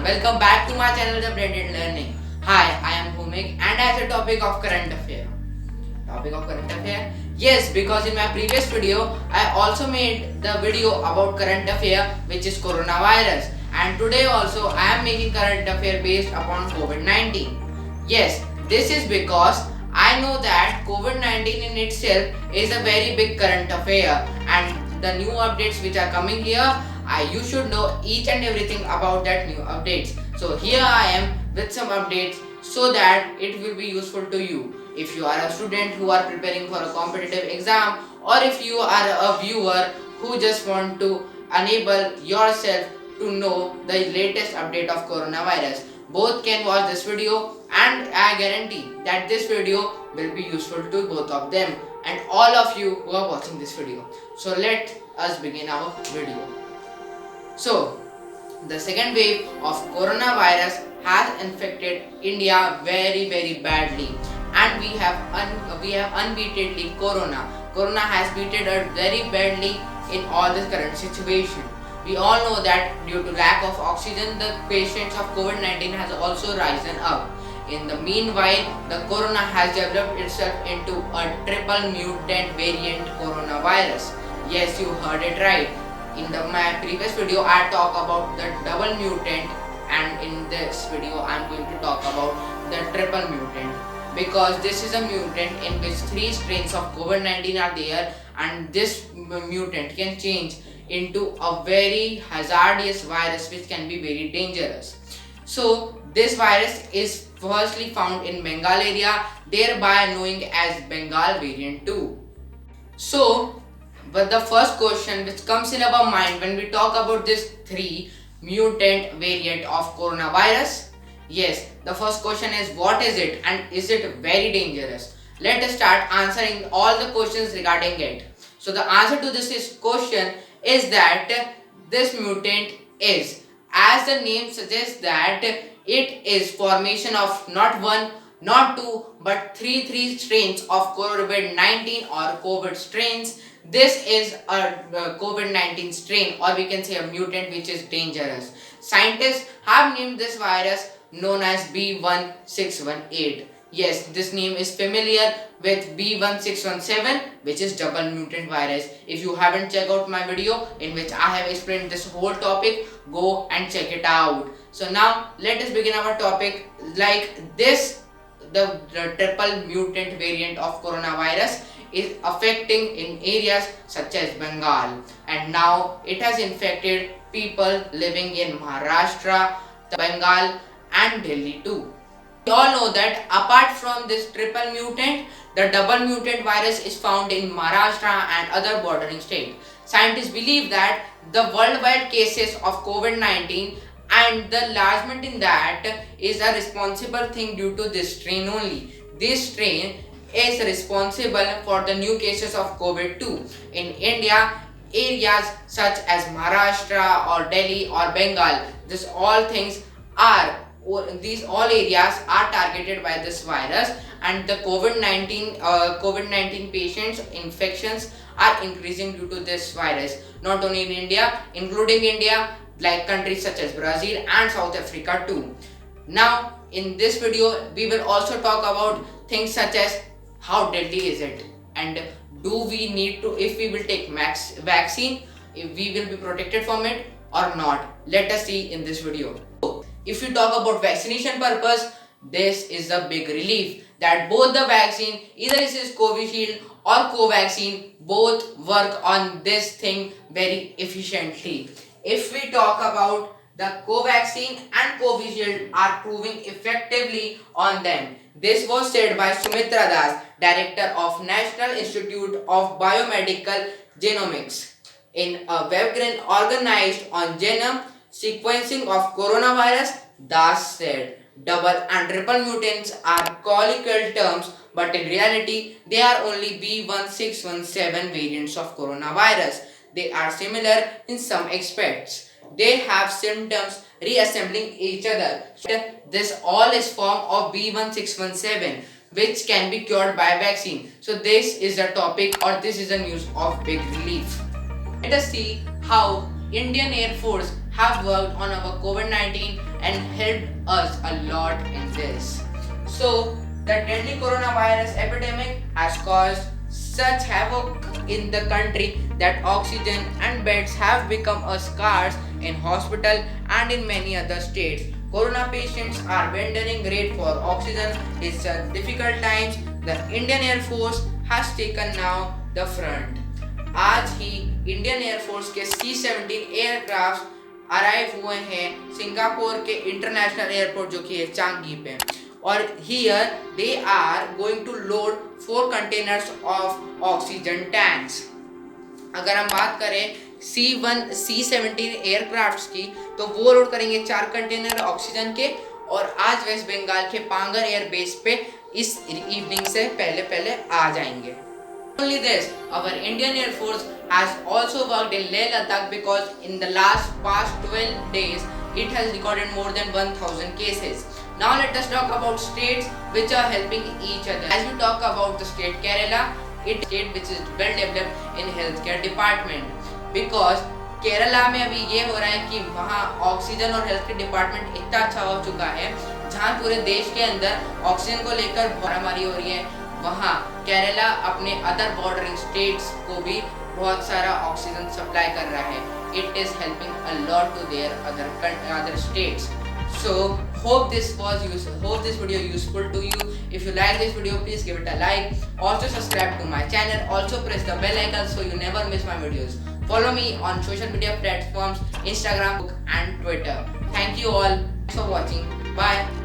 welcome back to my channel The Blended Learning. Hi, I am Bhumik and as a topic of current affair. Topic of current affair? Yes, because in my previous video, I also made the video about current affair which is coronavirus, and today also I am making current affair based upon COVID-19. Yes, this is because I know that COVID-19 in itself is a very big current affair, and the new updates which are coming here, you should know each and everything about that new updates. So here I am with some updates so that it will be useful to you. If you are a student who are preparing for a competitive exam, or if you are a viewer who just want to enable yourself to know the latest update of coronavirus, both can watch this video, and I guarantee that this video will be useful to both of them and all of you who are watching this video. So let us begin our video. So, the second wave of coronavirus has infected India very badly, and we have unbeatedly corona. Corona has beaten us very badly in all this current situation. We all know that due to lack of oxygen, the patients of COVID-19 has also risen up. In the meanwhile, the corona has developed itself into a triple mutant variant coronavirus. Yes, you heard it right. In my previous video, I talked about the double mutant, and in this video, I am going to talk about the triple mutant, because this is a mutant in which 3 strains of COVID-19 are there, and this mutant can change into a very hazardous virus which can be very dangerous. So this virus is firstly found in Bengal area, thereby knowing as Bengal variant 2. So, but the first question which comes in our mind when we talk about this 3 mutant variant of coronavirus, yes, the first question is what is it and is it very dangerous? Let us start answering all the questions regarding it. So the answer to this question is that this mutant is, as the name suggests, that it is formation of not 1, not 2, but 3 strains of COVID-19 or COVID strains. This is a COVID-19 strain, or we can say a mutant which is dangerous. Scientists have named this virus known as B1618. Yes, this name is familiar with B1617, which is double mutant virus. If you haven't checked out my video in which I have explained this whole topic, go and check it out. So now let us begin our topic. Like this, the triple mutant variant of coronavirus is affecting in areas such as Bengal, and now it has infected people living in Maharashtra, Bengal and Delhi too. We all know that apart from this triple mutant, the double mutant virus is found in Maharashtra and other bordering states. Scientists believe that the worldwide cases of COVID-19 and the enlargement in that is a responsible thing due to this strain only. This strain is responsible for the new cases of COVID-2 in India. Areas such as Maharashtra or Delhi or Bengal, these all areas are targeted by this virus, and the COVID-19 patients infections are increasing due to this virus. Not only in India, including India, like countries such as Brazil and South Africa too. Now in this video we will also talk about things such as how deadly is it, and do we need to, if we will take vaccine, if we will be protected from it or not. Let us see in this video. If you talk about vaccination purpose, this is a big relief that both the vaccine, either it is Covishield or Covaxin, both work on this thing very efficiently. If we talk about the Covaxin and Covishield are proving effectively on them. This was said by Sumitra Das, Director of National Institute of Biomedical Genomics, in a webinar organized on genome sequencing of coronavirus. Das said, double and triple mutants are colloquial terms, but in reality, they are only B1617 variants of coronavirus. They are similar in some aspects. They have symptoms reassembling each other. This all is form of B1617, which can be cured by vaccine. So this is a topic, or this is a news of big relief. Let us see how Indian Air Force have worked on our COVID-19 and helped us a lot in this. So, the deadly coronavirus epidemic has caused such havoc in the country that oxygen and beds have become a scarce in hospital and in many other states. Corona patients are rendering great for oxygen in such difficult times. The Indian Air Force has taken now the front. आज ही Indian air force के C-17 aircraft arrive हुए हैं Singapore के international airport जो कि है Changi पे और here they are going to load 4 containers of oxygen tanks. अगर हम बात करें C-17 एयरक्राफ्ट्स की तो वो लोड करेंगे 4 कंटेनर ऑक्सीजन के और आज वेस्ट बंगाल के पांगर एयरबेस पे इस इवनिंग से पहले आ जाएंगे। Only this, our Indian Air Force has also worked in Leh Ladakh because in the past 12 days it has recorded more than 1000 cases. Now let us talk about states which are helping each other. As we talk about the state Kerala, it is a state which is well developed in healthcare department because Kerala में अभी ये हो रहा है कि वहाँ oxygen और health care department इतना अच्छा हो चुका है जहाँ पूरे देश के अंदर ऑक्सीजन को लेकर मारामारी हो रही है, वहाँ केरला अपने अदर बॉर्डरिंग स्टेट्स को भी बहुत सारा ऑक्सीजन सप्लाई कर रहा है। It is helping a lot to their other states. So hope this video useful to you. If you like this video, please give it a like. Also subscribe to my channel. Also press the bell icon so you never miss my videos. Follow me on social media platforms, Instagram and Twitter. Thank you all for watching. Bye.